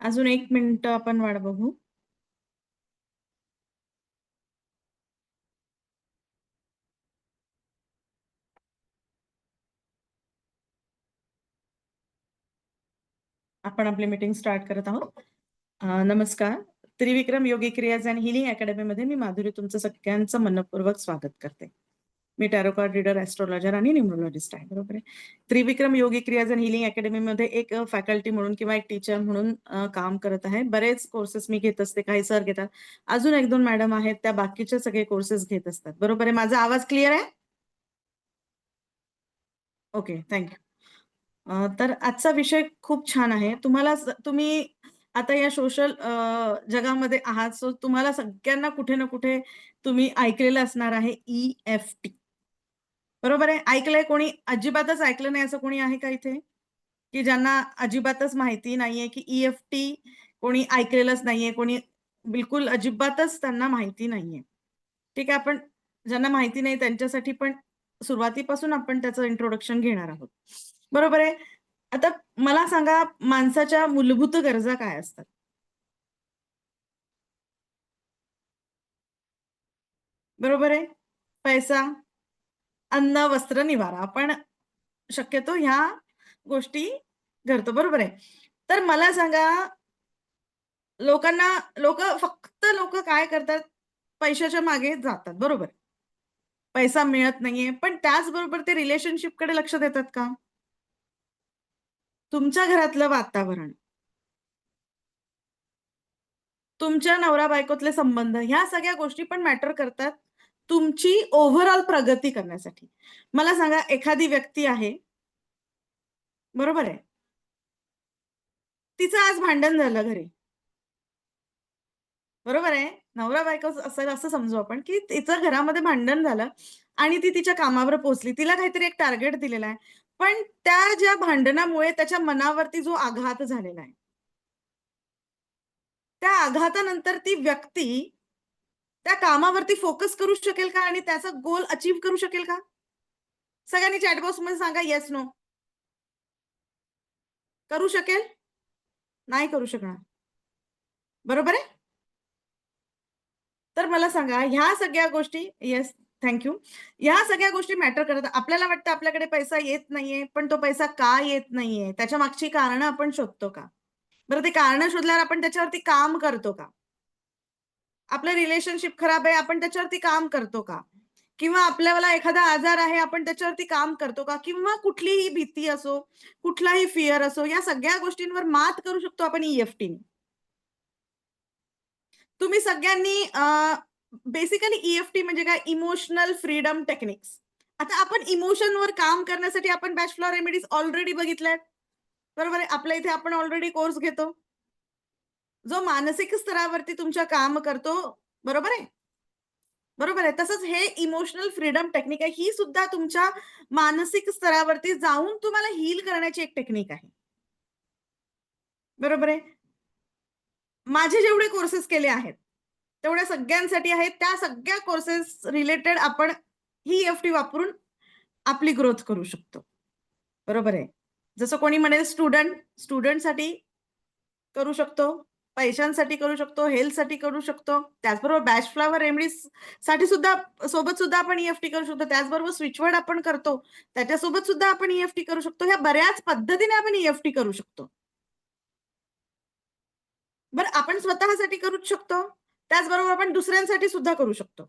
अजून 1 मिनिट आपण वाट बघू. आपण आपली मीटिंग स्टार्ट करत आहोत. नमस्कार. त्रिविक्रम योगी क्रियाज अँड हिलिंग अकॅडमीमध्ये मी माधुरी तुमचं सगळ्यांचं मनपूर्वक स्वागत करते. मी टॅरो कार्ड रीडर, ॲस्ट्रोलॉजर आणि न्यूमरोलॉजिस्ट आहे. बरोबर आहे. त्रिविक्रम योगी क्रियाज अँड हिलिंग अकॅडमीमध्ये एक फॅकल्टी म्हणून किंवा एक टीचर म्हणून काम करत आहे. बरेच कोर्सेस मी घेत असते, काही सर घेतात. अजून 1-2 मॅडम आहेत, त्या बाकीचे सगळे कोर्सेस घेत असतात. बरोबर आहे. माझा आवाज क्लिअर आहे? Okay, thank you. तर आजचा विषय खूप छान आहे. तुम्ही आता या सोशल जगामध्ये आहात, सो तुम्हाला सगळ्यांना कुठे ना कुठे तुम्ही ऐकलेलं असणार आहे EFT. बरोबर आहे? ऐकलंय कोणी? अजिबातच ऐकलं नाही असं कोणी आहे का इथे? की ज्यांना अजिबातच माहिती नाहीये की EFT कोणी ऐकलेलंच नाहीये, कोणी बिलकुल अजिबातच त्यांना माहिती नाहीये. ठीक आहे, आपण ज्यांना माहिती नाही त्यांच्यासाठी पण सुरुवातीपासून आपण त्याचं इंट्रोडक्शन घेणार आहोत. बरोबर आहे. आता मला सांगा, माणसाच्या मूलभूत गरजा काय असतात? बरोबर आहे. पैसा, अन्न, वस्त्र, निवारा. आपण शक्यतो ह्या गोष्टी करतो. बरोबर आहे. तर मला सांगा, लोकांना लोकं काय करतात? पैशाच्या मागे जातात. बरोबर. पैसा मिळत नाहीये, पण त्याचबरोबर ते रिलेशनशिपकडे लक्ष देतात का? तुमच्या घरातलं वातावरण, तुमच्या नवरा-बायकोतले संबंध, ह्या सगळ्या गोष्टी पण मॅटर करतात तुमची ओव्हरऑल प्रगती करण्यासाठी. मला सांगा, एखादी व्यक्ती आहे, बरोबर आहे. तिचं आज भांडण झालं घरी, बरोबर आहे. नवरा-बायको असेल असं समजू आपण, की तिचं घरामध्ये भांडण झालं आणि ती तिच्या कामावर पोहोचली. तिला काहीतरी एक टार्गेट दिलेलं आहे. पण त्या ज्या भांडणामुळे त्याच्या मनावरती जो आघात झालेला आहे, त्या आघातानंतर ती व्यक्ती त्या कामावरती फोकस करू शकेल का आणि त्याचा गोल अचीव्ह करू शकेल का? सगळ्यांनी चॅट बॉक्समध्ये सांगा येस, नो. करू शकेल? नाही करू शकणार. बरोबर आहे? तर मला सांगा, ह्या सगळ्या गोष्टी येस, थँक यू. ह्या सगळ्या गोष्टी मॅटर करतात. आपल्याला वाटतं आपल्याकडे पैसा येत नाहीये, पण तो पैसा का येत नाहीये? त्याच्या मागची कारणं आपण शोधतो का? बरं, ते कारणं शोधल्यावर आपण त्याच्यावरती काम करतो का? आपलं रिलेशनशिप खराब आहे, आपण त्याच्यावरती काम करतो का? किंवा आपल्याला एखादा आजार आहे, आपण त्याच्यावरती काम करतो का? किंवा कुठलीही भीती असो, कुठलाही फिअर असो, या सगळ्या गोष्टींवर मात करू शकतो आपण EFTने. तुम्ही सगळ्यांनी बेसिकली EFT म्हणजे काय? Emotional freedom techniques. आता आपण इमोशनवर काम करण्यासाठी आपण बॅच फ्लॉर रेमेडीज ऑलरेडी बघितल्यात. बरोबर आहे. आपल्या इथे आपण ऑलरेडी कोर्स घेतो. जो मानसिक स्तरावरती तुमच्या काम करतो. बरोबर आहे? बरोबर आहे. तसंच हे इमोशनल फ्रीडम टेक्निक आहे. ही सुद्धा तुमच्या मानसिक स्तरावरती जाऊन तुम्हाला हील करण्याची एक टेक्निक आहे. बरोबर आहे. माझे जेवढे कोर्सेस केले आहेत, तेवढ्या सगळ्यांसाठी आहेत. त्या सगळ्या कोर्सेस रिलेटेड आपण ही EFT वापरून आपली ग्रोथ करू शकतो. बरोबर आहे. जसं कोणी म्हणेल स्टुडंटसाठी करू शकतो, पैशांसाठी करू शकतो, हेल्थसाठी करू शकतो. त्याचबरोबर बॅच फ्लॉवर रेमेडीजसाठी सुद्धा सोबत सुद्धा आपण EFT करू शकतो. त्याचबरोबर स्विचवर्ड आपण करतो. त्याच्यासोबत सुद्धा आपण EFT करू शकतो. ह्या बऱ्याच पद्धतीने आपण EFT करू शकतो. बरं, आपण स्वतःसाठी करूच शकतो. त्याचबरोबर आपण दुसऱ्यांसाठी सुद्धा करू शकतो.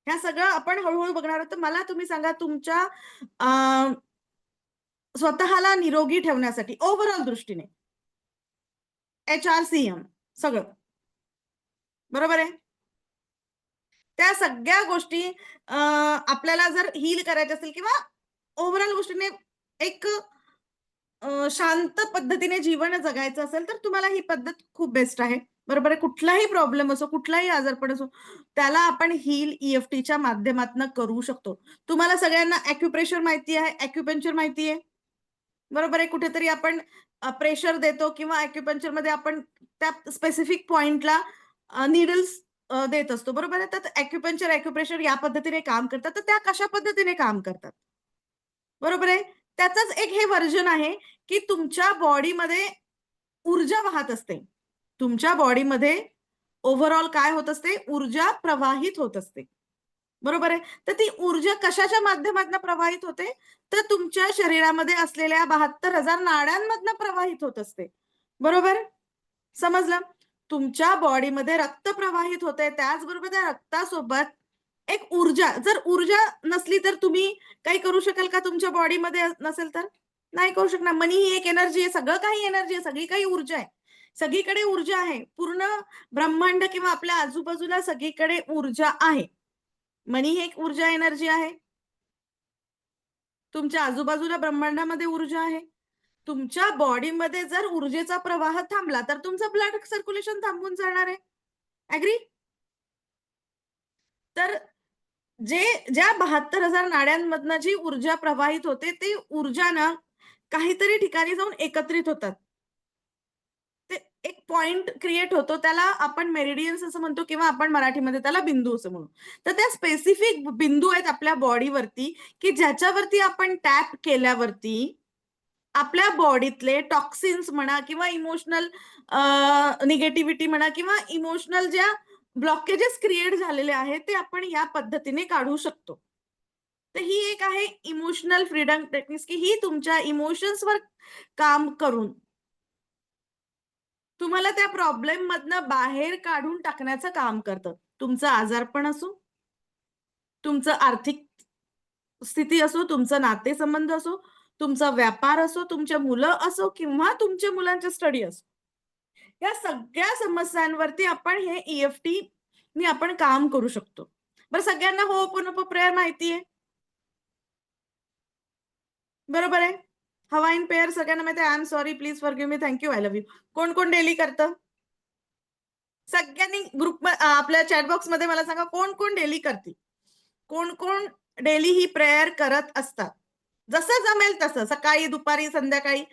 ह्या सगळं आपण हळू बघणार आहोत. तर मला तुम्ही सांगा, तुमच्या अ, स्वतःला निरोगी ठेवण्यासाठी ओव्हरऑल दृष्टीने HRCM सगळं, बरोबर आहे? त्या सगळ्या गोष्टी आपल्याला जर हील करायच्या असतील किंवा ओव्हरऑल गोष्टीने एक शांत पद्धतीने जीवन जगायचं असेल, तर तुम्हाला ही पद्धत खूप बेस्ट आहे. बरोबर आहे. कुठलाही प्रॉब्लेम असो, कुठलाही आजारपण असो, त्याला आपण हील EFTच्या माध्यमातून करू शकतो. तुम्हाला सगळ्यांना ॲक्युप्रेशर माहिती आहे, ॲक्युपंक्चर माहिती आहे. बरोबर आहे. कुठेतरी आपण प्रेशर देतो किंवा ॲक्युपंक्चरमध्ये आपण त्या स्पेसिफिक पॉइंटला नीडल्स देत असतो. बरोबर आहे. तर ॲक्युपंक्चर, ॲक्युप्रेशर या पद्धतीने काम करतात. तर त्या कशा पद्धतीने काम करतात? बरोबर आहे. त्याचंच एक हे व्हर्जन आहे, की तुमच्या बॉडीमध्ये ऊर्जा वाहत असते. तुमच्या बॉडीमध्ये ओव्हरऑल काय होत असते? ऊर्जा प्रवाहित होत असते. बरोबर आहे. तर ती ऊर्जा कशाच्या माध्यमातून प्रवाहित होते? तर तुमच्या शरीरामध्ये असलेल्या 72,000 नाड्यांमधनं प्रवाहित होत असते. बरोबर? समजलं? तुमच्या बॉडीमध्ये रक्त प्रवाहित होतंय, त्याचबरोबर त्या रक्तासोबत एक ऊर्जा, जर ऊर्जा नसली तर तुम्ही काही करू शकाल का तुमच्या बॉडीमध्ये नसेल तर? नाही करू शकणार. मनी ही एक एनर्जी आहे. सगळं काही एनर्जी आहे. सगळी काही ऊर्जा आहे. सगळीकडे ऊर्जा आहे. पूर्ण ब्रह्मांड किंवा आपल्या आजूबाजूला सगळीकडे ऊर्जा आहे. मनी ही एक ऊर्जा एनर्जी आहे. तुमच्या आजूबाजूला ब्रह्मांडामध्ये ऊर्जा आहे. तुमच्या बॉडीमध्ये जर ऊर्जेचा प्रवाह थांबला, तर तुमचं ब्लड सर्क्युलेशन थांबून जाणार आहे. ॲग्री? तर ज्या 72,000 नाड्यांमधनं जी ऊर्जा प्रवाहित होते, ती ऊर्जा ना काहीतरी ठिकाणी जाऊन एकत्रित होतात. ते एक पॉइंट क्रिएट होतो. त्याला आपण मेरिडियन्स असं म्हणतो किंवा आपण मराठीमध्ये त्याला बिंदू असं म्हणू. तर त्या स्पेसिफिक बिंदू आहेत आपल्या बॉडीवरती, की ज्याच्यावरती आपण टॅप केल्यावरती आपल्या बॉडीतले टॉक्सिन्स म्हणा किंवा इमोशनल निगेटिव्हिटी म्हणा किंवा इमोशनल ज्या ब्लॉकेजेस क्रिएट झालेले आहेत, ते आपण या पद्धतीने काढू शकतो. तर ही एक आहे इमोशनल फ्रीडम टेक्निक्स, की ही तुमच्या इमोशन्सवर काम करून तुम्हाला त्या प्रॉब्लेममधनं बाहेर काढून टाकण्याचं काम करतं. तुमचं आजारपण असो, तुमचं आर्थिक स्थिती असो, तुमचं नातेसंबंध असो, तुमचा व्यापार असो, तुमच्या मुलं असो किंवा तुमच्या मुलांच्या स्टडी असो. या सगळ्या समस्यांवरती आपण हे ई-एफ-टीनी आपण काम करू शकतो. बरं सगळ्यांना होओपनोपो प्रेयर माहिती आहे? बरोबर आहे? हवाईन प्रेयर सगळ्यांना माहिती आहे. I am sorry, please forgive me, thank you, I love you. कोण-कोण डेली करतं? सगळ्यांनी आपल्या चॅट बॉक्समध्ये मला सांगा कोण-कोण डेली करतील? कोण-कोण डेली ही प्रेयर करत असतात? जसं जमेल तसं. सकाळी, दुपारी, संध्याकाळी.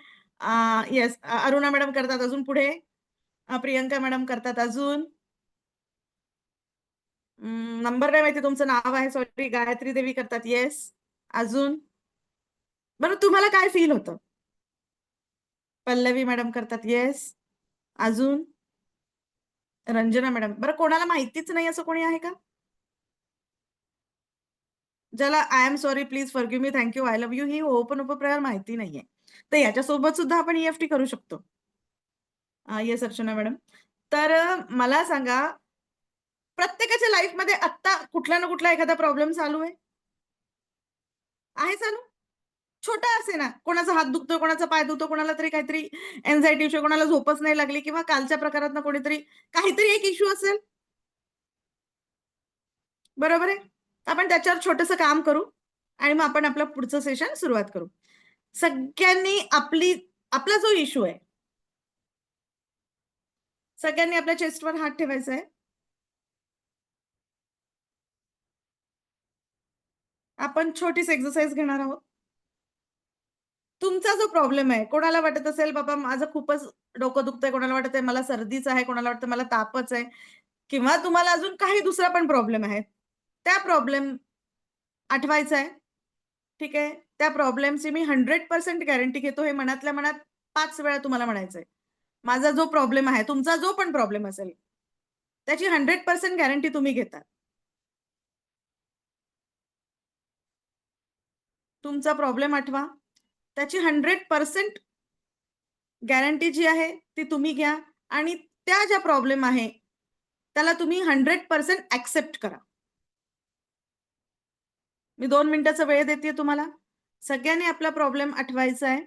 येस, अरुणा मॅडम करतात. अजून पुढे? प्रियंका मॅडम करतात. अजून? नंबर नाही माहिती, तुमचं नाव आहे सॉरी. गायत्री देवी करतात. येस. अजून? बरं तुम्हाला काय फील होतं? पल्लवी मॅडम करतात. येस. अजून? रंजना मॅडम. बरं कोणाला माहितीच नाही असं कोणी आहे का? ज्याला I am sorry, please forgive me, thank you, I love you ही होओपनोपो प्रेयर माहिती नाहीये. तर याच्यासोबत सुद्धा आपण ई करू शकतो. Yes Archana madam. तर मला सांगा प्रत्येकाच्या लाईफमध्ये आत्ता कुठला ना कुठला एखादा प्रॉब्लेम चालू आहे? आहे चालू? छोटा असे ना, कोणाचा हात दुखतोय, कोणाचा पाय दुखतो, कोणाला तरी काहीतरी अँक्झायटी इश्यू, कोणाला झोपच नाही लागली किंवा कालच्या प्रकारातनं कोणीतरी काहीतरी एक इश्यू असेल. बरोबर आहे? आपण त्याच्यावर छोटंसं काम करू आणि मग आपण आपलं पुढचं सेशन सुरुवात करू. सगळ्यांनी आपला जो इश्यू आहे, सगळ्यांनी आपल्या चेस्टवर हात ठेवायचा आहे. आपण छोटीशी एक्सरसाइज घेणार आहोत. तुमचा जो प्रॉब्लेम आहे, कोणाला वाटत असेल, बाबा माझं खूपच डोकं दुखतंय, कोणाला वाटत आहे मला सर्दीच आहे, कोणाला वाटतं मला तापच आहे किंवा तुम्हाला अजून काही दुसरा पण प्रॉब्लेम आहे. त्या प्रॉब्लेम आठवायचा आहे. ठीक आहे. त्या प्रॉब्लेमची मी 100% गॅरंटी घेतो. हे मनातल्या मनात 5 वेळा तुम्हाला म्हणायचंय. माझा जो प्रॉब्लेम आहे, तुमचा जो पण प्रॉब्लेम असेल, त्याची 100% गॅरंटी तुम्ही घेता. तुमचा प्रॉब्लेम आठवा. त्याची 100% गॅरंटी जी आहे ती तुम्ही घ्या आणि त्या ज्या प्रॉब्लेम आहे, त्याला तुम्ही 100% एक्सेप्ट करा. मी 2 मिनिटाचा वेळ देतेय तुम्हाला. सगळ्यांनी आपला प्रॉब्लेम आठवायचा आहे.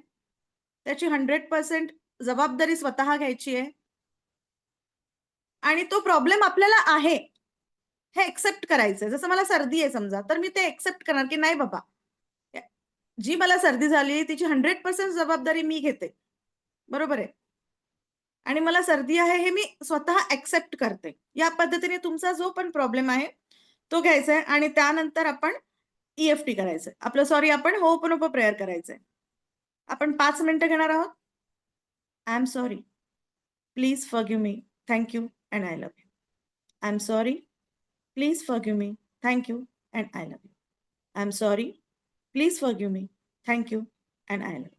त्याची 100% जबाबदारी स्वतः घ्यायची आहे. आणि तो प्रॉब्लेम आपल्याला आहे, हे एक्सेप्ट करायचंय. जसं मला सर्दी आहे समजा, तर मी ते एक्सेप्ट करणार, की नाही बाबा, जी मला सर्दी झाली तिची 100% जबाबदारी मी घेते. बरोबर आहे. आणि मला सर्दी आहे हे मी स्वतः एक्सेप्ट करते. या पद्धतीने तुमचा जो पण प्रॉब्लेम आहे, तो घ्यायचा आहे आणि त्यानंतर आपण ई-एफ-टी करायचंय. आपलं सॉरी आपण होओपनोपो प्रेयर करायचंय. आपण 5 मिनिटं घेणार आहोत. I am sorry. Please forgive me. Thank you end I love you. I am sorry. Please forgive me. Thank you end I love you. I am sorry. Please forgive me. Thank you end I love you.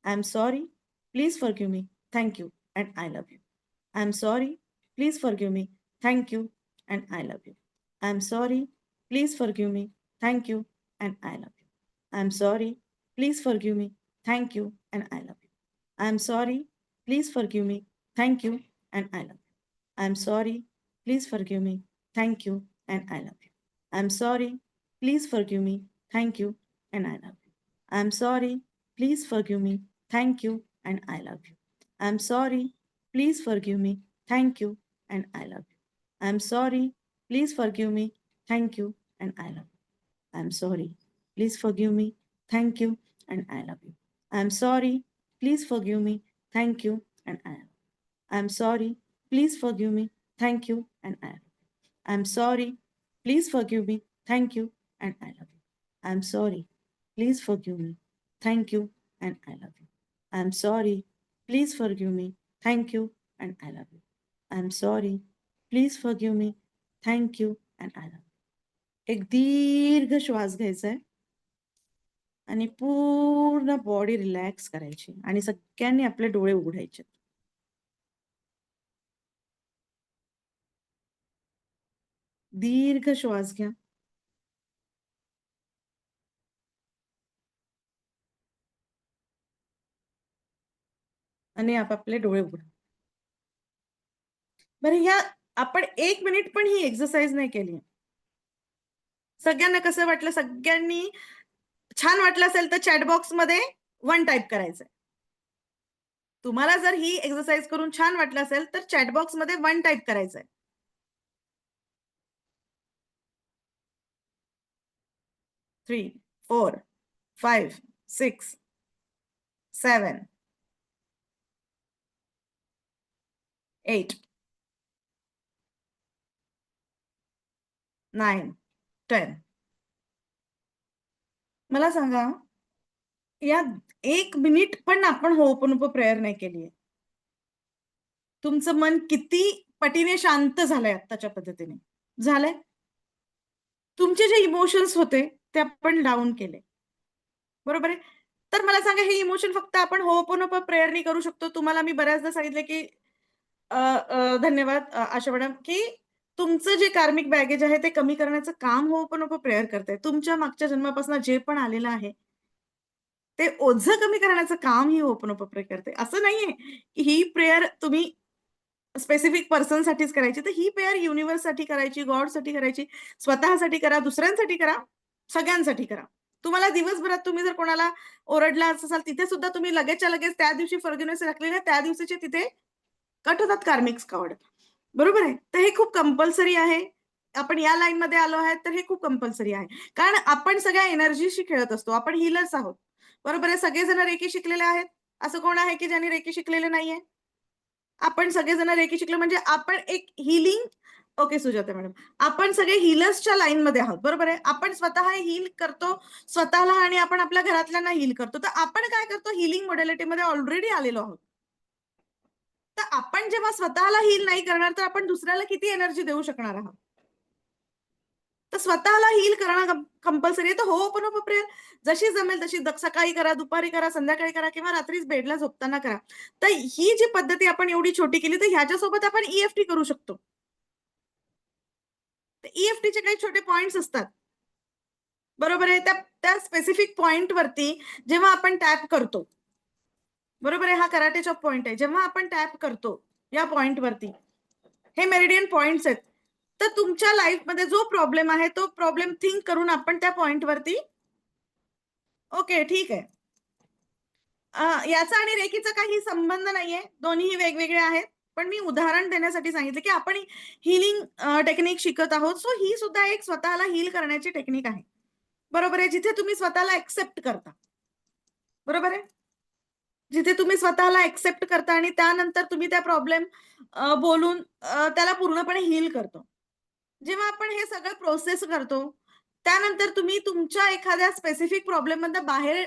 I am sorry. Please forgive me. Thank you and I love you. I'm sorry. Please forgive me. Thank you and I love you. I'm sorry. Please forgive me. Thank you and I love you. I'm sorry. Please forgive me. Thank you and I love you. I'm sorry. Please forgive me. Thank you and I love you. I'm sorry. Please forgive me. Thank you and I love you. I'm sorry. Please forgive me. Thank you and I love you. I'm sorry. Please forgive me. Thank you and I love you. I'm sorry. Please forgive me. Thank you and I love you. I'm sorry. Please forgive me. Thank you and I love you. I'm sorry. Please forgive me. Thank you and I love you. I'm sorry. Please forgive me. Thank you and I love you. I'm sorry. Please forgive me. Thank you and I love you. I'm sorry. Please forgive me. Thank you and I love you. I'm sorry. Please forgive me. Thank you and I love you. I'm sorry. Please forgive me. Thank you and I love you. I'm sorry. Please forgive me. Thank you and I love you. एक दीर्घ श्वास घ्यायचा आहे आणि पूर्ण body relax करायची आणि सगळ्यांनी आपले डोळे उघडायचे. दीर्घ श्वास घ्या आणि आपापले डोळे उघडा. बरं, ह्या आपण 1 मिनिट पण ही एक्सरसाइज नाही केली. सगळ्यांना कसं वाटलं? सगळ्यांनी छान वाटलं असेल तर चॅट बॉक्समध्ये 1 टाइप करायचंय. तुम्हाला जर ही एक्सरसाइज करून छान वाटलं असेल तर चॅट बॉक्समध्ये 1 टाइप करायचंय. 3, 4, 5, 6, 7, 8, 9, 10. मला सांगा, या 1 मिनिट पण आपण होओपनोपो प्रेयर नाही केलीये. तुमचं मन किती पटीने शांत झालंय आत्ताच्या पद्धतीने? झालंय? तुमचे जे इमोशन्स होते ते आपण डाउन केले. बरोबर आहे? तर मला सांगा, हे इमोशन फक्त आपण होओपनोपो प्रेयरनी करू शकतो. तुम्हाला मी बऱ्याचदा सांगितलं, की धन्यवाद आशा मॅडम, की तुमचं जे कार्मिक बॅगेज आहे ते कमी करण्याचं काम होओपनोपो प्रेयर करते. तुमच्या मागच्या जन्मापासून जे पण आलेलं आहे, ते ओझं कमी करण्याचं काम ही होओपनोपो प्रेयर करते. असं नाहीये, की ही प्रेयर तुम्ही स्पेसिफिक पर्सनसाठीच करायची. तर ही प्रेयर युनिव्हर्ससाठी करायची, गॉडसाठी करायची, स्वतःसाठी करा, दुसऱ्यांसाठी करा, सगळ्यांसाठी करा. तुम्हाला दिवसभरात तुम्ही जर कोणाला ओरडला असाल, तिथे सुद्धा तुम्ही लगेचच्या लगेच त्या दिवशी फॉर्गिव्हनेस राखली नाही, त्या दिवसाचे तिथे कट होतात कार्मिक स्कॉड. बरोबर आहे? तर हे खूप कंपल्सरी आहे. आपण या लाईनमध्ये आलो आहे, तर हे खूप कंपल्सरी आहे. कारण आपण सगळ्या एनर्जीशी खेळत असतो. आपण हीलर्स आहोत. बरोबर आहे? सगळेजण रेकी शिकलेले आहेत. असं कोण आहे, की ज्यांनी रेकी शिकलेलं नाहीये? आपण सगळेजण रेकी शिकलो म्हणजे आपण एक हीलिंग. Okay Sujata madam. आपण सगळे हीलर्सच्या लाईनमध्ये आहोत. बरोबर आहे? आपण स्वतः हील करतो स्वतःला आणि आपण आपल्या घरातल्यांना हील करतो. तर आपण काय करतो? हीलिंग मॉडॅलिटीमध्ये ऑलरेडी आलेलो आहोत. तर आपण जेव्हा स्वतःला हील नाही करणार, तर आपण दुसऱ्याला किती एनर्जी देऊ शकणार आहोत? तर स्वतःला हील करणं कंपल्सरी आहे. तर होओपनोपो प्रेयर जशी जमेल तशी सकाळी करा, दुपारी करा, संध्याकाळी करा किंवा रात्रीच बेडला झोपताना करा. तर ही जी पद्धती आपण एवढी छोटी केली, तर ह्याच्यासोबत आपण ईएफटी करू शकतो. तर ईएफटीचे काही छोटे पॉइंट्स असतात. बरोबर आहे? त्या त्या स्पेसिफिक पॉइंटवरती जेव्हा आपण टॅप करतो, बरोबर आहे? हा कराटेचा पॉइंट आहे. जेव्हा आपण टॅप करतो या पॉइंटवरती, हे मेरिडियन पॉइंट्स आहेत. तर तुमच्या लाईफमध्ये जो प्रॉब्लेम आहे, तो प्रॉब्लेम थिंक करून आपण त्या पॉइंटवरती ओके, ठीक आहे. याचा आणि रेकीचा काही संबंध नाहीये. दोन्हीही वेगवेगळे आहेत. पण मी उदाहरण देण्यासाठी सांगितलं, की आपण हीलिंग टेक्निक शिकत आहोत. सो ही सुद्धा एक स्वतःला हील करण्याची टेक्निक आहे. बरोबर आहे? जिथे तुम्ही स्वतःला एक्सेप्ट करता. बरोबर आहे? जिथे तुम्ही स्वतःला एक्सेप्ट करता आणि त्यानंतर तुम्ही त्या प्रॉब्लेम बोलून त्याला पूर्णपणे हील करतो. जेव्हा आपण हे सगळं प्रोसेस करतो, त्यानंतर तुम्ही तुमच्या एखाद्या स्पेसिफिक प्रॉब्लेममधनं बाहेर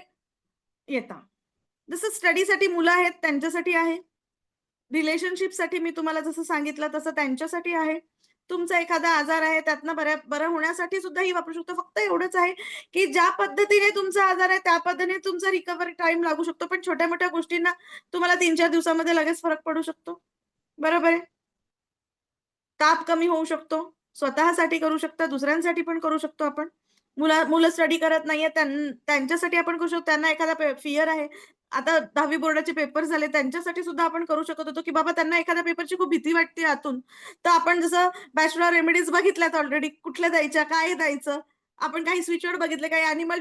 येता. जसं स्टडीसाठी मुलं आहेत त्यांच्यासाठी आहे. रिलेशनशिपसाठी मी तुम्हाला जसं सांगितलं तसं त्यांच्यासाठी आहे. तुमचा एखादा आजार आहे त्यातनं बरं होण्यासाठी सुद्धा ही वापरू शकतो. फक्त एवढंच आहे, की ज्या पद्धतीने तुमचा आजार आहे त्या पद्धतीने तुमचा रिकव्हरी टाईम लागू शकतो. पण छोट्या-मोठ्या गोष्टींना तुम्हाला 3-4 दिवसामध्ये लगेच फरक पडू शकतो. बरोबर आहे. ताप कमी होऊ शकतो. स्वतःसाठी करू शकता, दुसऱ्यांसाठी पण करू शकतो आपण. मुलं स्टडी करत नाहीये त्यांच्यासाठी आपण करू शकतो. त्यांना एखादा फिअर आहे. आता 10वी बोर्डाचे पेपर झाले त्यांच्यासाठी सुद्धा आपण करू शकत होतो, की बाबा त्यांना एखाद्या पेपरची खूप भीती वाटते आतून. तर आपण जसं बॅचलर रेमेडीज बघितल्यात ऑलरेडी कुठल्या द्यायच्या, काय द्यायचं. आपण काही स्विच बघितले, काही ॲनिमल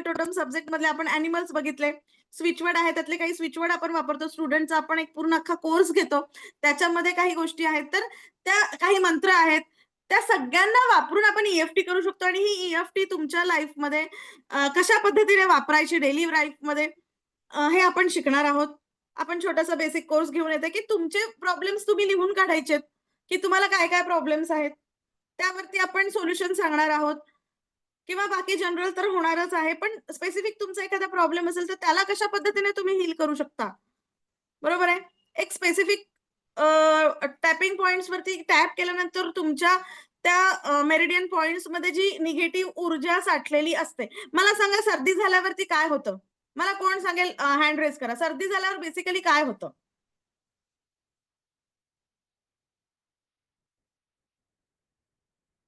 टोटम सब्जेक्टमधले आपण ॲनिमल्स बघितले. स्विच आहे त्यातले काही स्विच आपण वापरतो. स्टुडंटचा आपण एक पूर्ण अख्खा कोर्स घेतो. त्याच्यामध्ये काही गोष्टी आहेत. तर त्या काही मंत्र आहेत. त्या सगळ्यांना वापरून आपण ई करू शकतो आणि ही ई तुमच्या लाईफमध्ये कशा पद्धतीने वापरायची डेली लाईफमध्ये हे आपण शिकणार आहोत. आपण छोटासा बेसिक कोर्स घेऊन येते, की तुमचे प्रॉब्लेम्स तुम्ही लिहून काढायचेत, की तुम्हाला काय-काय प्रॉब्लेम्स आहेत. त्यावरती आपण सोल्युशन सांगणार आहोत किंवा बाकी जनरल तर होणारच आहे. पण स्पेसिफिक तुमचा एखादा प्रॉब्लेम असेल, तर त्याला कशा पद्धतीने तुम्ही हील करू शकता. बरोबर आहे. एक स्पेसिफिक टॅपिंग पॉइंट्सवरती टॅप केल्यानंतर तुमच्या त्या मेरिडियन पॉइंट्समध्ये जी निगेटिव्ह ऊर्जा साठलेली असते. मला सांगा सर्दी झाल्यावरती काय होतं? मला कोण सांगेल हँड रेज करा. सर्दी झाल्यावर बेसिकली काय होतं?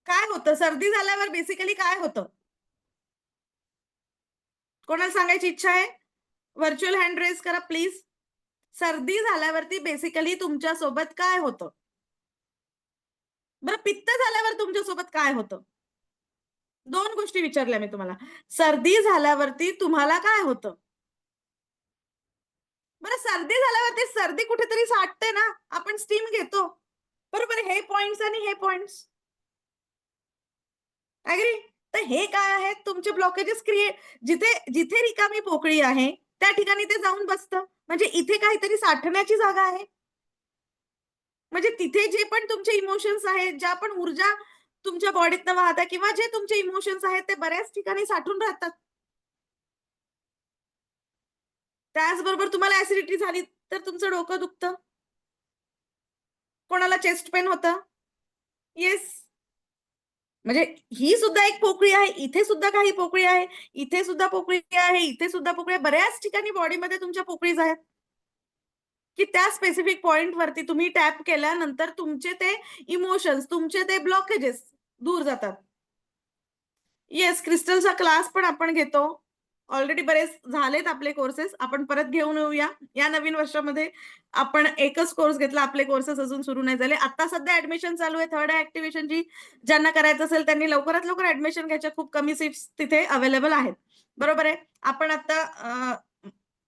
काय होतं? सर्दी झाल्यावर बेसिकली काय होतं? कोणाला सांगायची इच्छा आहे? व्हर्चुअल हँड रेज करा प्लीज. सर्दी झाल्यावरती बेसिकली तुमच्या सोबत काय होतं? बरं पित्त झाल्यावर तुमच्या सोबत काय होतं? 2 गोष्टी विचारल्या मी तुम्हाला. सर्दी झाल्यावरती तुम्हाला काय होतं? बरं सर्दी झाल्यावरती सर्दी कुठेतरी साठते ना, आपण स्टीम घेतो. बरोबर हे पॉइंट्स आणि हे पॉइंट्स. ॲग्री? तर हे काय आहेत तुमचे ब्लॉकेजेस जिथे जिथे रिकामी पोकळी आहे, त्या ठिकाणी ते जाऊन बसतं. म्हणजे इथे काहीतरी साठण्याची जागा आहे. म्हणजे तिथे जे पण तुमचे इमोशन्स आहेत, ज्या पण ऊर्जा तुमच्या बॉडीतनं वाहतात किंवा जे तुमचे इमोशन्स आहेत, ते बऱ्याच ठिकाणी साठून राहतात. त्याचबरोबर तुम्हाला ॲसिडिटी झाली, तर तुमचं डोकं दुखतं. कोणाला चेस्ट पेन होतं. येस. म्हणजे ही सुद्धा एक पोकळी आहे. इथे सुद्धा काही पोकळी आहे. इथे सुद्धा पोकळी आहे. इथे सुद्धा पोकळी आहे. बऱ्याच ठिकाणी बॉडीमध्ये तुमच्या पोकळीज आहेत, की त्या स्पेसिफिक पॉइंटवरती तुम्ही टॅप केल्यानंतर तुमचे ते इमोशन्स, तुमचे ते ब्लॉकेजेस दूर जातात. येस, क्रिस्टलचा क्लास पण आपण घेतो. ऑलरेडी बरेच झालेत आपले कोर्सेस. आपण परत घेऊन येऊया. या नवीन वर्षामध्ये आपण एकच कोर्स घेतला. आपले कोर्सेस अजून सुरू नाही झाले. आता सध्या ॲडमिशन चालू आहे. थर्ड ॲक्टिव्हेशनची ज्यांना करायचं असेल त्यांनी लवकरात लवकर ॲडमिशन घ्यायच्या. खूप कमी सीट्स तिथे अवेलेबल आहेत. बरोबर आहे. आपण आता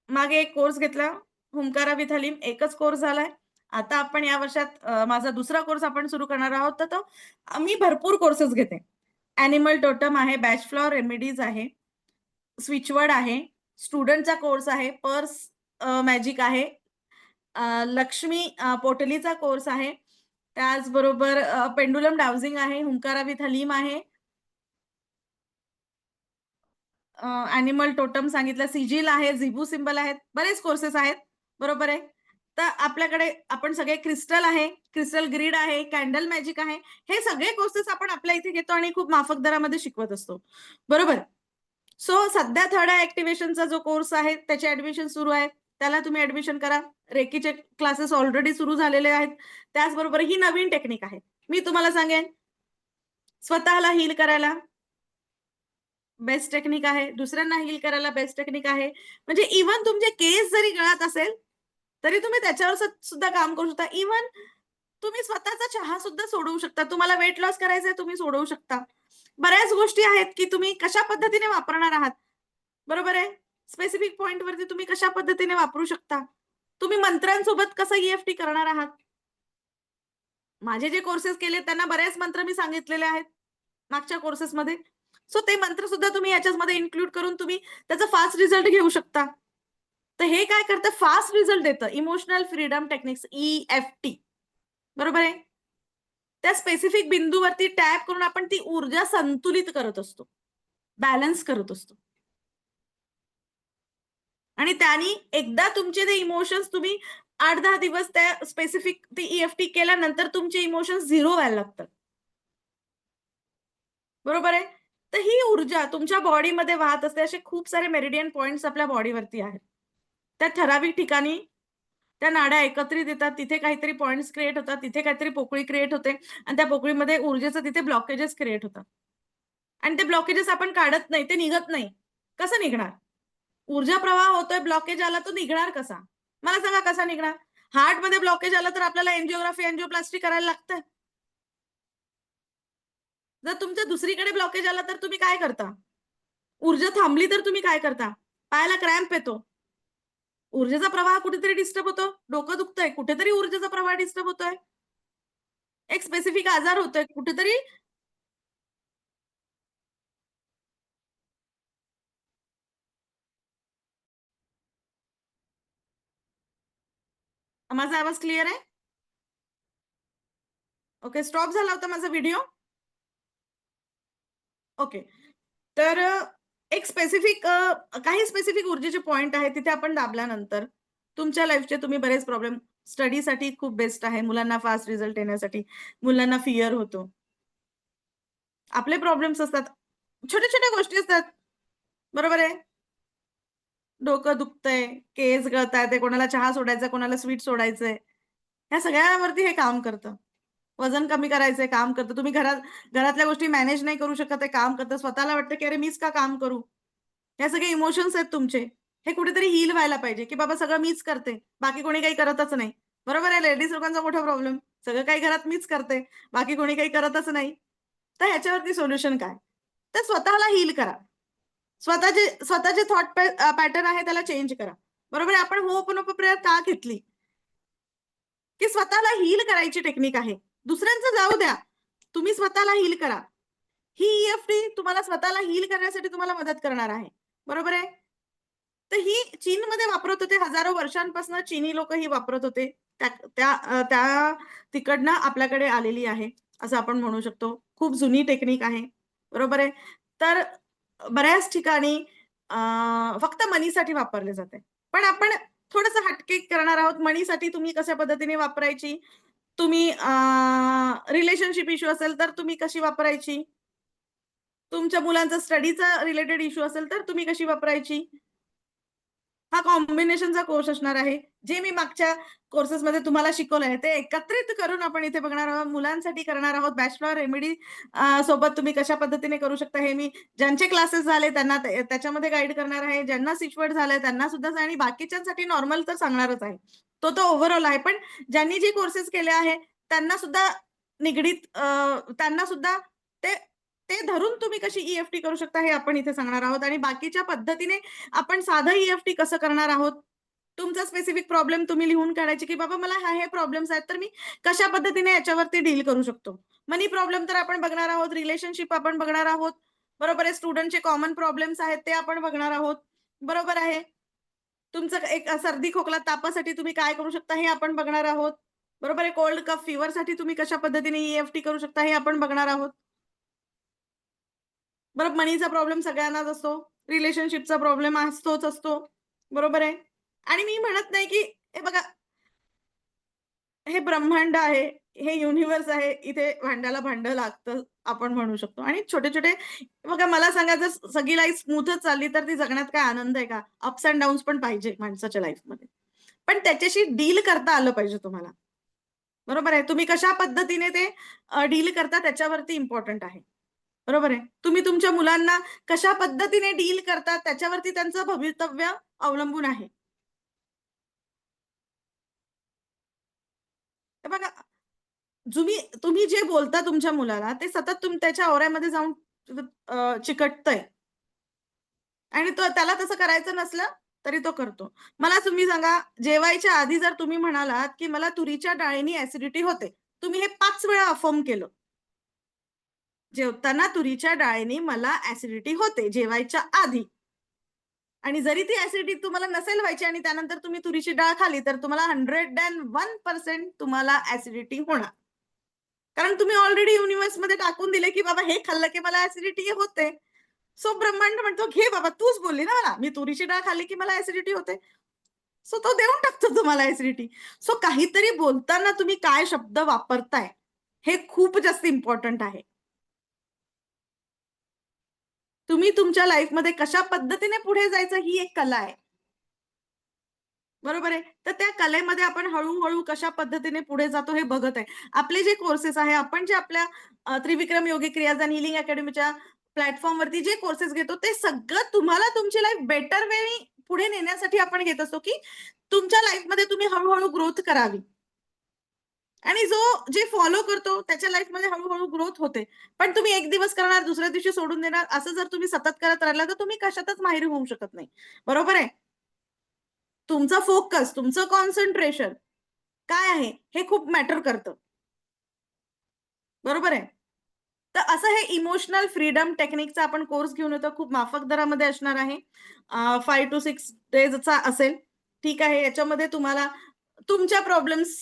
मागे एक कोर्स घेतला. हुंकारा विथ हलीम एकच कोर्स झालाय. आता आपण या वर्षात माझा दुसरा कोर्स आपण सुरू करणार आहोत. तर तो मी भरपूर कोर्सेस घेते. ॲनिमल टोटम आहे, बॅच फ्लॉवर रेमेडीज आहे, स्विचवर्ड आहे, स्टुडंटचा कोर्स आहे, पर्स मॅजिक आहे, लक्ष्मी पोटलीचा कोर्स आहे. त्याचबरोबर पेंडुलम डाउजिंग आहे, हुंकारा विथ हलीम आहे, ॲनिमल टोटम सांगितलं, सिजिल आहे, झिबू सिम्बल आहेत, बरेच कोर्सेस आहेत. बरोबर आहे. तर आपल्याकडे आपण सगळे क्रिस्टल आहे, क्रिस्टल ग्रीड आहे, कॅन्डल मॅजिक आहे. हे सगळे कोर्सेस आपण आपल्या इथे घेतो आणि खूप माफक दरामध्ये शिकवत असतो. बरोबर. सो सध्या थर्ड ॲक्टिव्हेशनचा जो कोर्स आहे त्याचे ॲडमिशन सुरू आहे. त्याला तुम्ही ॲडमिशन करा. रेकीचे क्लासेस ऑलरेडी सुरू झालेले आहेत. त्याचबरोबर ही नवीन टेक्निक आहे. मी तुम्हाला सांगेन स्वतःला हील करायला बेस्ट टेक्निक आहे. दुसऱ्यांना हील करायला बेस्ट टेक्निक आहे. म्हणजे इव्हन तुमचे केस जरी गळत असेल, तरी तुम्ही त्याच्यावर सुद्धा काम करू शकता. इव्हन तुम्ही स्वतःचा चहा सुद्धा सोडवू शकता. तुम्हाला वेट लॉस करायचंय तुम्ही सोडवू शकता. बऱ्याच गोष्टी आहेत, की तुम्ही कशा पद्धतीने वापरणार आहात. बरोबर आहे. स्पेसिफिक पॉइंटवरती तुम्ही कशा पद्धतीने वापरू शकता. तुम्ही मंत्रांसोबत कसं ई करणार आहात. माझे जे कोर्सेस केले त्यांना बरेच मंत्र मी सांगितलेले आहेत, मागच्या कोर्सेसमध्ये. सो ते मंत्र सुद्धा तुम्ही याच्यामध्ये इन्क्लूड करून तुम्ही त्याचा फास्ट रिझल्ट घेऊ शकता. तर हे काय करतं फास्ट रिझल्ट देतं. इमोशनल फ्रीडम टेक्निक्स ई बरोबर आहे. त्या स्पेसिफिक बिंदूवरती टॅप करून आपण ती ऊर्जा संतुलित करत असतो. बॅलन्स करत असतो. आणि त्यांनी एकदा तुमचे ते इमोशन्स तुम्ही 8-10 दिवस त्या स्पेसिफिक ते EFT केल्यानंतर तुमचे इमोशन्स 0 व्हायला लागतात. बरोबर आहे? तर ही ऊर्जा तुमच्या बॉडीमध्ये वाहत असते. असे खूप सारे मेरिडियन पॉइंट्स आपल्या बॉडीवरती आहेत. त्या ठराविक ठिकाणी त्या नाड्या एकत्रित येतात. तिथे काहीतरी पॉइंट्स क्रिएट होतात. तिथे काहीतरी पोकळी क्रिएट होते आणि त्या पोकळीमध्ये ऊर्जेचं तिथे ब्लॉकेजेस क्रिएट होतात. आणि ते ब्लॉकेजेस आपण काढत नाही, ते निघत नाही. कसं निघणार? ऊर्जा प्रवाह होतोय, ब्लॉकेज आला तो निघणार कसा? मला सांगा कसा निघणार? हार्टमध्ये ब्लॉकेज आला तर आपल्याला एन्जिओग्राफी, एन्जिओप्लास्टी करायला लागतं. जर तुमच्या दुसरीकडे ब्लॉकेज आला तर तुम्ही काय करता? ऊर्जा थांबली तर तुम्ही काय करता? पायाला क्रॅम्प येतो. ऊर्जेचा प्रवाह कुठेतरी डिस्टर्ब होतो. डोकं दुखतंय, कुठेतरी ऊर्जेचा प्रवाह डिस्टर्ब होतोय. एक स्पेसिफिक आजार होतोय, कुठेतरी माझा आवाज क्लिअर आहे? ओके, स्टॉप झाला होता माझा व्हिडिओ? ओके. तर एक स्पेसिफिक काही स्पेसिफिक ऊर्जेचे पॉइंट आहेत, तिथे आपण दाबल्यानंतर तुमच्या लाईफचे तुम्ही बरेच प्रॉब्लेम स्टडीसाठी खूप बेस्ट आहे. मुलांना फास्ट रिझल्ट येण्यासाठी, मुलांना फिअर होतो. आपले प्रॉब्लेम्स असतात. छोट्या-छोट्या गोष्टी असतात. बरोबर आहे? डोकं दुखतंय, केस गळतायत, कोणाला चहा सोडायचा, कोणाला स्वीट सोडायचंय. ह्या सगळ्यावरती हे काम करतं. वजन कमी करायचंय, काम करतं. तुम्ही घरातल्या गोष्टी मॅनेज नाही करू शकत आहे, काम करतं. स्वतःला वाटतं, की "अरे, मीच का काम करू?" हे सगळे इमोशन्स आहेत तुमचे. हे कुठेतरी हील व्हायला पाहिजे, की बाबा सगळं मीच करते. बाकी कोणी काही करतच नाही. बरोबर आहे, लेडीज लोकांचा मोठा प्रॉब्लेम. सगळं काही घरात मीच करते. बाकी कोणी काही करतच नाही. तर ह्याच्यावरती सोल्युशन काय? तर स्वतःला हील करा. स्वतःचे थॉट पॅटर्न आहे त्याला चेंज करा. बरोबर आहे. आपण होओपनोपो प्रेयर का घेतली? की स्वतःला हील करायची टेक्निक आहे. दुसऱ्यांचं जाऊ द्या. तुम्ही स्वतःला हील करा. ही EFT तुम्हाला स्वतःला हील करण्यासाठी तुम्हाला मदत करणार आहे. बरोबर आहे? तर ही चीनमध्ये वापरत होते. हजारो वर्षांपासून चीनी लोकं ही वापरत होते. त्या त्या तिकडनं आपल्याकडे आलेली आहे, असं आपण म्हणू शकतो. खूप जुनी टेक्निक आहे. बरोबर आहे. तर बऱ्याच ठिकाणी अ, फक्त मनीसाठी वापरले जाते. पण आपण थोडंसं हटके करणार आहोत. मनीसाठी तुम्ही कशा पद्धतीने वापरायची, तुम्ही रिलेशनशिप इश्यू असेल तर तुम्ही कशी वापरायची, तुमच्या मुलांचा स्टडीचा रिलेटेड इश्यू असेल तर तुम्ही कशी वापरायची. हा कॉम्बिनेशनचा कोर्स असणार आहे. जे मी मागच्या कोर्सेसमध्ये तुम्हाला शिकवलं आहे, ते एकत्रित करून आपण इथे बघणार आहोत. मुलांसाठी करणार आहोत. बॅचलर रेमेडी सोबत तुम्ही कशा पद्धतीने करू शकता, हे मी ज्यांचे क्लासेस झाले त्यांना त्याच्यामध्ये गाईड करणार आहे. ज्यांना स्विच-वर्ड झालंय त्यांना सुद्धा आणि बाकीच्यांसाठी नॉर्मल तर सांगणारच आहे. तो तर ओव्हरऑल आहे. पण ज्यांनी जे कोर्सेस केले आहे, त्यांना सुद्धा निगडीत त्यांना सुद्धा ते ते धरून तुम्ही कशी EFT करू शकता, हे आपण इथे सांगणार आहोत आणि बाकीच्या पद्धतीने आपण साधं EFT कसं करणार आहोत? तुमचा स्पेसिफिक प्रॉब्लेम तुम्ही लिहून काढायचे, की बाबा मला हे प्रॉब्लेम्स आहेत, तर मी कशा पद्धतीने याच्यावरती डील करू शकतो. मनी प्रॉब्लेम तर आपण बघणार आहोत, रिलेशनशिप आपण बघणार आहोत. बरोबर आहे. स्टुडंटचे कॉमन प्रॉब्लेम्स आहेत, ते आपण बघणार आहोत. बरोबर आहे. तुमचं एक सर्दी, खोकला, तापासाठी तुम्ही काय करू शकता, हे आपण बघणार आहोत. बरोबर आहे. कोल्ड कफ फीव्हरसाठी तुम्ही कशा पद्धतीने EFT करू शकता, हे आपण बघणार आहोत. बरं, मनीचा प्रॉब्लेम सगळ्यांनाच असतो. रिलेशनशिपचा प्रॉब्लेम असतोच असतो. बरोबर आहे. आणि मी म्हणत नाही, की हे बघा, हे ब्रह्मांड आहे, हे युनिव्हर्स आहे, इथे भांड्याला भांडं लागतं, आपण म्हणू शकतो. आणि छोटे-छोटे बघा, मला सांगा, जर सगळी लाईफ स्मूथच चालली, तर ती जगण्यात काय आनंद आहे का? अप्स एंड डाउन्स पण पाहिजे माणसाच्या लाईफमध्ये. पण त्याच्याशी डील करता आलं पाहिजे तुम्हाला. बरोबर आहे. तुम्ही कशा पद्धतीने ते डील करता त्याच्यावरती इम्पोर्टंट आहे. बरोबर आहे. तुम्ही तुमच्या मुलांना कशा पद्धतीने डील करता त्याच्यावरती त्यांचं भवितव्य अवलंबून आहे. हे बघा, तुम्ही जे बोलता तुमच्या मुलाला ते सतत त्याच्या ओऱ्यामध्ये जाऊन चिकटतंय आणि तो त्याला तसं करायचं नसलं तरी तो करतो. मला तुम्ही सांगा, जेवायच्या आधी जर तुम्ही म्हणालात, की मला तुरीच्या डाळीनी ॲसिडिटी होते. तुम्ही हे 5 वेळा अफर्म केलं. जेवताना तुरीच्या डाळीनी मला ॲसिडिटी होते जेवायच्या आधी. आणि जरी ती ॲसिडिटी तुम्हाला नसेल व्हायची आणि त्यानंतर तुम्ही तुरीची डाळ खाल्ली, तर तुम्हाला 101% तुम्हाला ॲसिडिटी होणार. कारण तुम्ही ऑलरेडी युनिव्हर्समध्ये टाकून दिले, की बाबा हे खाल्लं की मला ॲसिडिटी होते. सो ब्रह्मांड म्हणतो, घे बाबा, तूच बोलली ना मला, मी तुरीची डाळ खाल्ली की मला ऍसिडिटी होते. सो तो देऊन टाकतो तुम्हाला ऍसिडिटी. सो काहीतरी बोलताना तुम्ही काय शब्द वापरताय हे खूप जास्त इम्पॉर्टंट आहे. तुम्ही तुमच्या लाईफमध्ये कशा पद्धतीने पुढे जायचं ही एक कला आहे. बरोबर आहे. तर त्या कलेमध्ये आपण हळू-हळू कशा पद्धतीने पुढे जातो हे बघत आहे. आपले जे कोर्सेस आहे, आपण जे आपल्या त्रिविक्रम योगी क्रियाज आणि हीलिंग अकॅडमीच्या प्लॅटफॉर्मवरती जे कोर्सेस घेतो, ते सगळं तुम्हाला तुमची लाईफ बेटर वेनी पुढे नेण्यासाठी आपण घेत असतो, की तुमच्या लाईफमध्ये तुम्ही हळू ग्रोथ करावी. आणि जो जे फॉलो करतो त्याच्या लाईफमध्ये हळू ग्रोथ होते. पण तुम्ही एक दिवस करणार, दुसऱ्या दिवशी सोडून देणार, असं जर तुम्ही सतत करत राहिला, तर तुम्ही कशातच माहिर होऊ शकत नाही. बरोबर आहे? तुमचा फोकस, तुमचं कॉन्सन्ट्रेशन काय आहे, हे खूप मॅटर करतं. बरोबर आहे? तर असं हे इमोशनल फ्रीडम टेक्निकचा आपण कोर्स घेऊन येतो. खूप माफक दरामध्ये असणार आहे. 5 to 6 डेजचा असेल. ठीक आहे. याच्यामध्ये तुम्हाला तुमच्या प्रॉब्लेम्स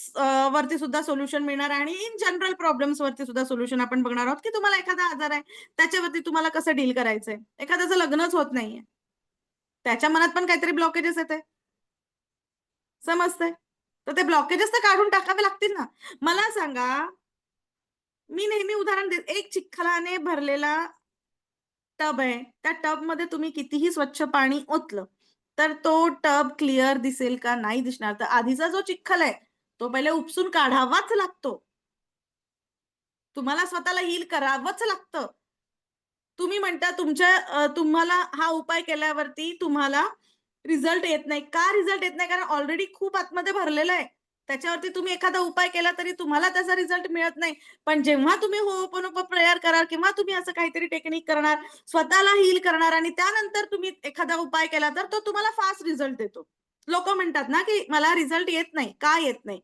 वरती सुद्धा सोल्युशन मिळणार आहे आणि इन जनरल प्रॉब्लेम्स वरती सुद्धा सोल्युशन आपण बघणार आहोत, की तुम्हाला एखादा आजार आहे, त्याच्यावरती तुम्हाला कसं डील करायचंय. एखाद्याचं लग्नच होत नाहीये. त्याच्या मनात पण काहीतरी ब्लॉकेजेस येते. समजतंय? तर ते ब्लॉकेजेस तर काढून टाकावे लागतील ना. मला सांगा, मी नेहमी उदाहरण देते. एक चिखलाने भरलेला टब आहे. त्या टबमध्ये तुम्ही कितीही स्वच्छ पाणी ओतलं, तर तो टब क्लिअर दिसेल का? नाही दिसणार. तर आधीचा जो चिखल आहे, तो पहिले उपसून काढावाच लागतो. तुम्हाला स्वतःला हील करावंच लागतं. तुम्ही म्हणता तुम्हाला हा उपाय केल्यावरती तुम्हाला रिझल्ट येत नाही. का रिझल्ट येत नाही? कारण ऑलरेडी खूप आतमध्ये भरलेलं आहे. त्याच्यावरती तुम्ही एखादा उपाय केला तरी तुम्हाला त्याचा रिझल्ट मिळत नाही. पण जेव्हा तुम्ही होओपनोपो प्रेयर कराल किंवा तुम्ही असं काहीतरी टेक्निक करणार, स्वतःला हील करणार आणि त्यानंतर तुम्ही एखादा उपाय केला तर तो तुम्हाला फास्ट रिझल्ट देतो. लोकं म्हणतात ना, की मला रिझल्ट येत नाही. का येत नाही?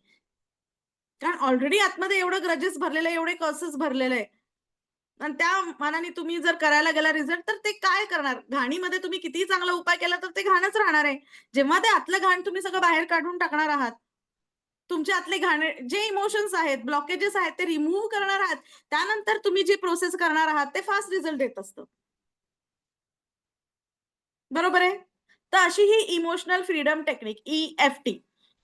कारण ऑलरेडी आतमध्ये एवढं ग्रजेस भरलेलं आहे, एवढे कर्सेस भरलेले आहे. आणि त्या मानाने तुम्ही जर करायला गेला रिझल्ट, तर ते काय करणार? घाणीमध्ये तुम्ही कितीही चांगला उपाय केला, तर ते घाणच राहणार आहे. जेव्हा ते आतलं घाण तुम्ही सगळं बाहेर काढून टाकणार आहात, तुमच्या आतले घाण जे इमोशन्स आहेत, ब्लॉकेजेस आहेत, ते रिमूव्ह करणार आहात. त्यानंतर तुम्ही जी प्रोसेस करणार आहात, ते फास्ट रिझल्ट देत असतं. बरोबर आहे? तर अशी ही इमोशनल फ्रीडम टेक्निक EFT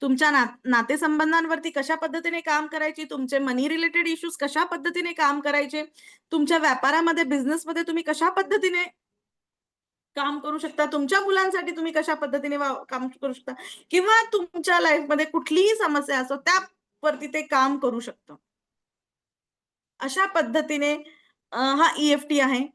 तुमच्या नातेसंबंधांवरती कशा पद्धतीने काम करायची, तुमचे मनी रिलेटेड इश्यूज कशा पद्धतीने काम करायचे, तुमच्या व्यापारामध्ये, बिझनेसमध्ये तुम्ही कशा पद्धतीने काम करू शकता, तुमच्या मुलांसाठी तुम्ही कशा पद्धतीने काम करू शकता किंवा तुमच्या लाईफमध्ये कुठलीही समस्या असो त्यावरती ते काम करू शकतं. अशा पद्धतीने हा EFT आहे.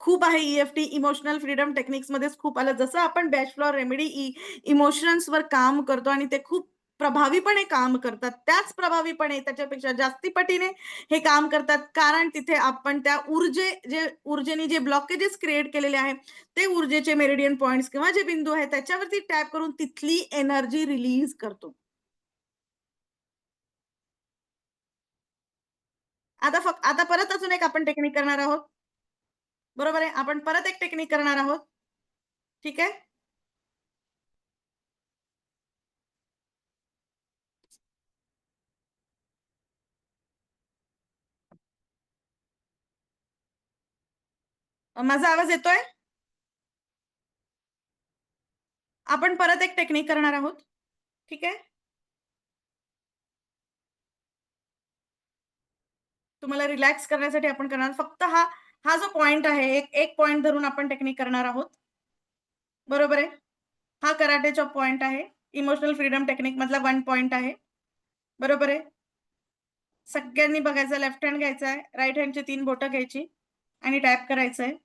खूप आहे EFT इमोशनल फ्रीडम टेक्निक्समध्येच खूप आलं. जसं आपण डॅश फ्लोर रेमेडी इमोशन्सवर काम करतो आणि ते खूप प्रभावीपणे काम करतात. त्याच प्रभावीपणे त्याच्यापेक्षा जास्ती पटीने हे काम करतात. कारण तिथे आपण त्या ऊर्जेने जे ब्लॉकेजेस क्रिएट केलेले आहेत, ते ऊर्जेचे मेरिडियन पॉइंट्स किंवा जे बिंदू आहेत त्याच्यावरती टॅप करून तिथली एनर्जी रिलीज करतो. आता परत अजून एक आपण टेक्निक करणार आहोत. बरोबर आहे. आपण परत एक टेक्निक करणार आहोत. ठीक आहे? माझा आवाज येतोय? आपण परत एक टेक्निक करणार आहोत. ठीक आहे? तुम्हाला रिलॅक्स करण्यासाठी आपण करणार फक्त हा हा जो पॉइंट आहे, एक एक पॉइंट धरून आपण टेक्निक करणार आहोत. बरोबर आहे? हा कराटेचा पॉइंट आहे. इमोशनल फ्रीडम टेक्निक मधला 1 पॉइंट आहे. बरोबर आहे? सगळ्यांनी बघायचं लेफ्ट हँड घ्यायचा आहे, राइट हँडची 3 बोटं घ्यायची आणि टॅप करायचंय.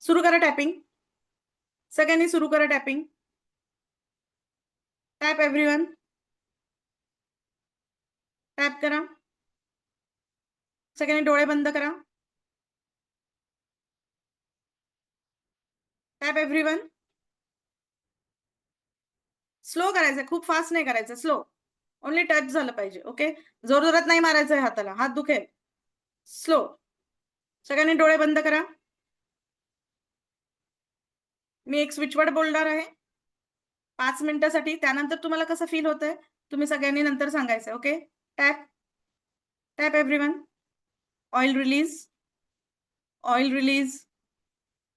सुरू करा टॅपिंग. सगळ्यांनी सुरू करा टॅपिंग. Tap everyone. टॅप करा. सगळ्यांनी डोळे बंद करा. Tap everyone. स्लो करायचंय, खूप फास्ट नाही करायचं, स्लो. ओन्ली टच झालं पाहिजे. ओके. जोरजोरात नाही मारायचंय हाताला, हात दुखेल. स्लो. सगळ्यांनी डोळे बंद करा. मी एक स्विच वर्ड बोलणार आहे 5 मिनिटासाठी. त्यानंतर तुम्हाला कसं फील होतंय, तुम्ही सगळ्यांनी नंतर सांगायचं. Okay. Tap, tap everyone. Oil release, oil release,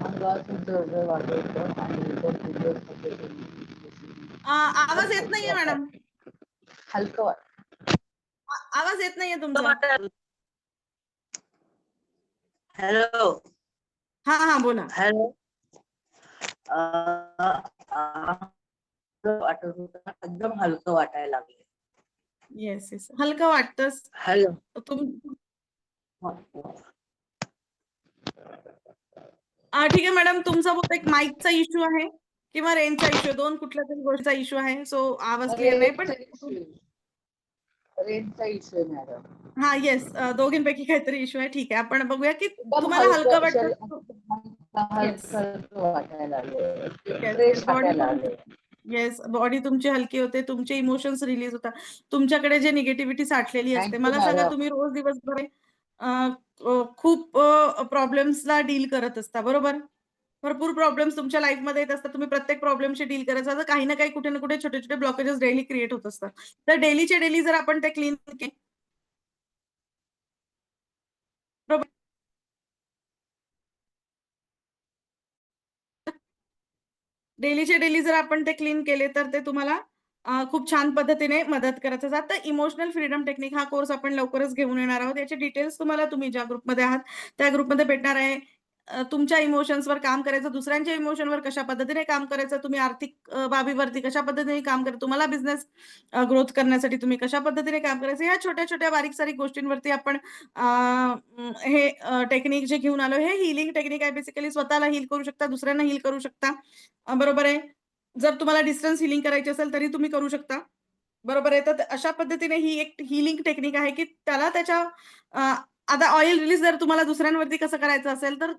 अंगातून जळजळ वाटायचं आणि भरपूर दिवस आवाज येत नाहीये मॅडम. हलकं वाट आवाज येत नाहीये तुमचा. हॅलो हा हा बोला. हॅलो वाटत होतं एकदम हलकं वाटायला लागले. येस येस हलकं वाटतंच. हॅलो ठीक आहे मॅडम, तुमचा बहुतेक माईकचा इश्यू आहे किंवा रेंजचा इश्यू, दोन कुठल्या तरी गोष्टीचा इश्यू आहे. सो आवाज क्लिअर नाही, पण रेंजचा इश्यू आहे मॅडम. हा येस दोघींपैकी काहीतरी इश्यू आहे. ठीक आहे, आपण बघूया की एकदम तुम्हाला हलकं वाटतं. येस हलकं वाटायला लागले, येस फ्रेश बॉडी वाटायला लागले. येस बॉडी तुमची हलकी होते, तुमचे इमोशन्स रिलीज होतात, तुमच्याकडे जे निगेटिव्हिटी साठलेली असते. Thank you, मला सांगा, madam. तुम्ही रोज दिवसभर खूप प्रॉब्लेम्सला डील करत असता, बरोबर? भरपूर प्रॉब्लेम्स तुमच्या लाईफमध्ये येत असतात. तुम्ही प्रत्येक प्रॉब्लेमशी डील करायचं, तर काही ना काही कुठे ना कुठे छोटे छोटे ब्लॉकेजेस डेली क्रिएट होत असतात. तर डेलीचे डेली जर आपण ते क्लीन केले, बरोबर, डेलीचे डेली जर आपण ते क्लीन केले, तर ते तुम्हाला खूप छान पद्धतीने मदत करत जातं. इमोशनल फ्रीडम टेक्निक हा कोर्स आपण लवकरच घेऊन येणार आहोत. याचे डिटेल्स तुम्हाला, तुम्ही ज्या ग्रुपमध्ये आहात त्या ग्रुपमध्ये भेटणार आहे. तुमच्या इमोशन्सवर काम करायचं, दुसऱ्यांच्या इमोशनवर कशा पद्धतीने काम करायचं, तुम्ही आर्थिक बाबीवरती कशा पद्धतीने काम करायचं, तुम्हाला बिझनेस ग्रोथ करण्यासाठी तुम्ही कशा पद्धतीने काम करायचं, ह्या छोट्या छोट्या बारीक सारीक गोष्टींवरती आपण हे टेक्निक जे घेऊन आलो, हे हिलिंग टेक्निक आहे. बेसिकली स्वतःला हील करू शकता, दुसऱ्यांना हील करू शकता, बरोबर आहे. जर तुम्हाला डिस्टन्स हिलिंग करायची असेल तरी तुम्ही करू शकता, बरोबर आहे. तर अशा पद्धतीने ही एक हिलिंग टेक्निक आहे की त्याला त्याच्या आता ऑइल रिलीज जर तुम्हाला दुसऱ्यांवरती कसं करायचं असेल, तर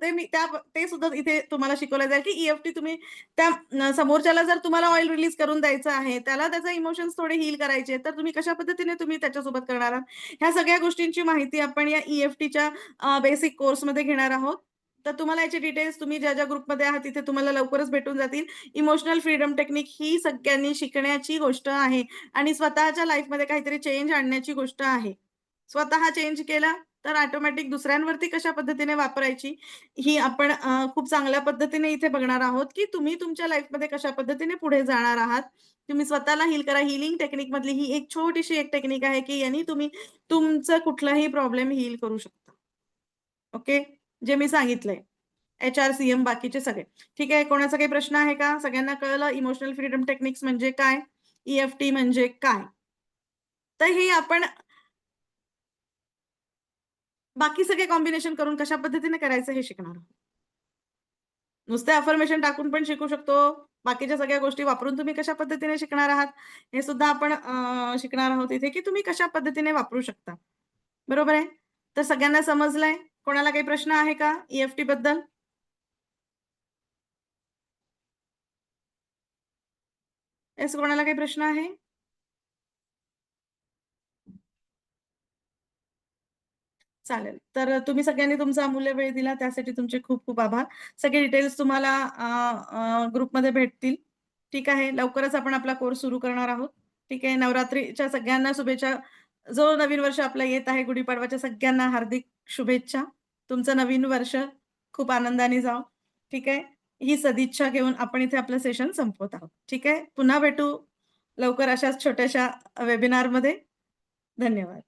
ते सुद्धा इथे तुम्हाला शिकवलं जाईल की EFT तुम्ही त्या समोरच्याला जर तुम्हाला ऑइल रिलीज करून द्यायचं आहे, त्याला त्याचे इमोशन्स थोडे हील करायचे, तर तुम्ही कशा पद्धतीने तुम्ही त्याच्यासोबत करणार आहात, ह्या सगळ्या गोष्टींची माहिती आपण या EFTच्या बेसिक कोर्समध्ये घेणार आहोत. तर तुम्हाला याचे डिटेल्स तुम्ही ज्या ज्या ग्रुपमध्ये आहात तिथे तुम्हाला लवकरच भेटून जातील. इमोशनल फ्रीडम टेक्निक ही सगळ्यांनी शिकण्याची गोष्ट आहे आणि स्वतःच्या लाईफमध्ये काहीतरी चेंज आणण्याची गोष्ट आहे. स्वतः चेंज केला तर ऑटोमॅटिक दुसऱ्यांवरती कशा पद्धतीने वापरायची ही आपण खूप चांगल्या पद्धतीने इथे बघणार आहोत की तुम्ही तुमच्या लाईफमध्ये कशा पद्धतीने पुढे जाणार आहात. तुम्ही स्वतःला हील करा. हीलिंग टेक्निक मधली ही एक छोटीशी एक टेक्निक आहे की यांनी तुम्ही तुमचं कुठलाही प्रॉब्लेम हील करू शकता. ओके, जे मी सांगितलंय HRCM बाकीचे सगळे. ठीक आहे, कोणाचा काही प्रश्न आहे का? सगळ्यांना कळलं इमोशनल फ्रीडम टेक्निक्स म्हणजे काय, EFT म्हणजे काय? तर हे आपण बाकी सगळे कॉम्बिनेशन करून कशा पद्धतीने करायचं हे शिकणार आहोत. नुसते अफर्मेशन टाकून पण शिकू शकतो. बाकीच्या सगळ्या गोष्टी वापरून तुम्ही कशा पद्धतीने शिकणार आहात, हे सुद्धा आपण शिकणार आहोत इथे की तुम्ही कशा पद्धतीने वापरू शकता. बरोबर आहे? तर सगळ्यांना समजलंय? कोणाला काही प्रश्न आहे का EFT बद्दल? येस, कोणाला काही प्रश्न आहे? चालेल. तर तुम्ही सगळ्यांनी तुमचा अमूल्य वेळ दिला त्यासाठी तुमचे खूप खूप आभार. सगळे डिटेल्स तुम्हाला ग्रुपमध्ये भेटतील. ठीक आहे. लवकरच आपण आपला कोर्स सुरू करणार आहोत. ठीक आहे. नवरात्रीच्या सगळ्यांना शुभेच्छा. जो नवीन वर्ष आपलं येत आहे, गुढीपाडवाच्या सगळ्यांना हार्दिक शुभेच्छा. तुमचं नवीन वर्ष खूप आनंदाने जाओ. ठीक आहे. ही सदिच्छा घेऊन आपण इथे आपलं सेशन संपवत आहोत. ठीक आहे. पुन्हा भेटू लवकर अशाच छोट्याशा वेबिनारमध्ये. धन्यवाद.